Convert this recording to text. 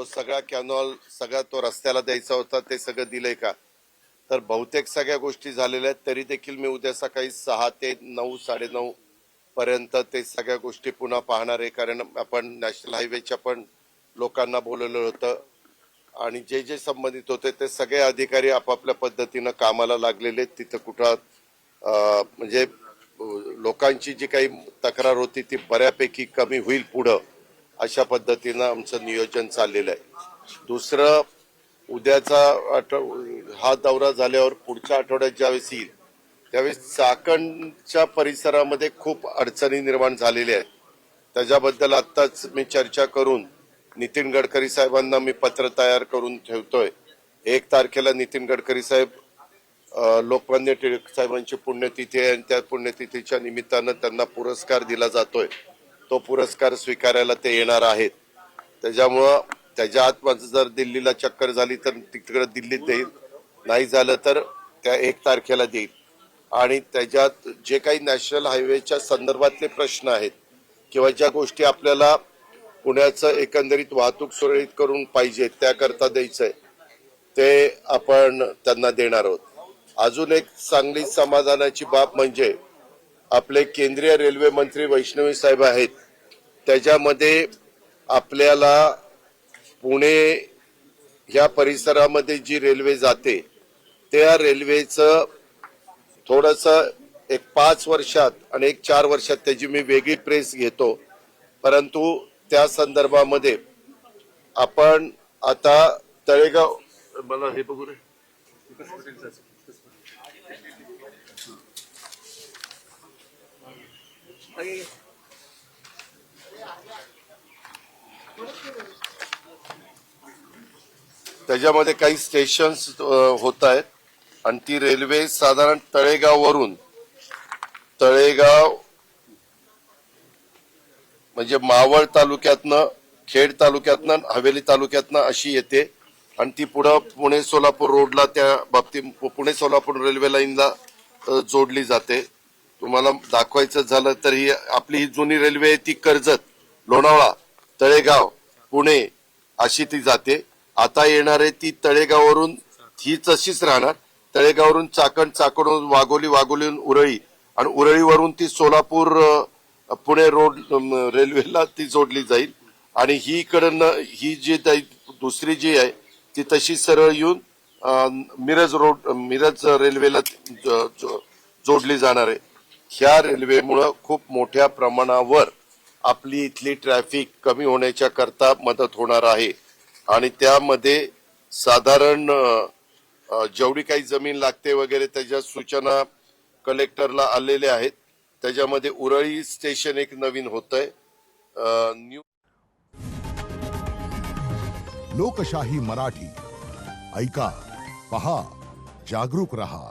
जो सगळा कॅनॉल सगळा तो रस्त्याला द्यायचा होता ते सगळं दिलंय का? तर बहुतेक सगळ्या गोष्टी झालेल्या आहेत. तरी देखील मी उद्या सकाळी 6 ते 9 9:30 पर्यंत ते सगळ्या गोष्टी पुन्हा पाहणार आहे. कारण आपण नॅशनल हायवेच्या पण लोकांना बोलवलं होतं आणि जे जे संबंधित होते ते सगळे अधिकारी आपापल्या पद्धतीनं कामाला लागलेले आहेत. तिथं कुठं म्हणजे लोकांची जी काही तक्रार होती ती बऱ्यापैकी कमी होईल पुढं, अशा पद्धतीनं आमचं नियोजन चाललेलं आहे. दुसरं, उद्याचा हा दौरा झाल्यावर पुढच्या आठवड्यात ज्यावेळेस येईल त्यावेळेस चाकणच्या परिसरामध्ये खूप अडचणी निर्माण झालेल्या आहेत. त्याच्याबद्दल आत्ताच मी चर्चा करून नितीन गडकरी साहेबांना मी पत्र तयार करून ठेवतोय. 1 तारखेला नितीन गडकरी साहेब लोकमान्य टिळक साहेबांची पुण्यतिथी आहे आणि त्या पुण्यतिथीच्या निमित्तानं त्यांना पुरस्कार दिला जातोय. तो पुरस्कार स्वीकारायला ते येणार आहेत. त्याच्यामुळं त्याच्या आत माझं जर दिल्लीला चक्कर झाली तर तिकडे दिल्लीत देईल, नाही झालं तर त्या 1 तारखेला देईल. आणि त्याच्यात जे काही नॅशनल हायवेच्या संदर्भातले प्रश्न आहेत किंवा ज्या गोष्टी आपल्याला पुण्याचं एकंदरीत वाहतूक सुरळीत करून पाहिजे त्याकरता द्यायचंय ते आपण त्यांना देणार आहोत. अजून एक चांगली समाधानाची बाब म्हणजे आपले केंद्रीय रेल्वे मंत्री वैष्णवी साहेब आहेत. त्याच्यामध्ये आपल्याला पुणे या परिसरामध्ये जी रेल्वे जाते त्या रेल्वेचं थोडंसं एक 5 वर्षात आणि एक 4 वर्षात त्याची मी वेगळी प्रेस घेतो. परंतु त्या संदर्भामध्ये आपण आता तळेगाव, मला हे बघू रे, त्याच्यामध्ये काही स्टेशन्स होत आहेत आणि ती रेल्वे साधारण तळेगाव म्हणजे मावळ तालुक्यातनं, खेड तालुक्यातनं, हवेली तालुक्यातनं अशी येते आणि ती पुढं पुणे सोलापूर रोडला त्या बाबतीत पुणे सोलापूर रेल्वे लाईनला जोडली जाते. तुम्हाला दाखवायचं झालं तर ही आपली ही जुनी रेल्वे आहे ती कर्जत, लोणावळा, तळेगाव, पुणे अशी ती जाते. आता येणारे ती तळेगाववरून ही तशीच राहणार. तळेगाववरून चाकण, चाकणवरून वाघोली, वाघोलीवरून उरळी आणि उरळीवरून ती सोलापूर पुणे रोड रेल्वेला ती जोडली जाईल. आणि ही इकडनं ही जी दुसरी जी आहे ती तशी सरळ येऊन मिरज रेल्वेला जोडली जाणार आहे. ह्या रेल्वेमुळं खूप मोठ्या प्रमाणावर आपली इथली ट्रॅफिक कमी होण्याच्या करता मदत होणार आहे. आणि त्यामध्ये साधारण जेवढी काही जमीन लागते वगैरे त्याच्या सूचना कलेक्टरला आलेल्या आहेत. त्याच्यामध्ये उरळी स्टेशन एक नवीन होतंय. न्यू लोकशाही मराठी ऐका, पहा, जागरूक रहा.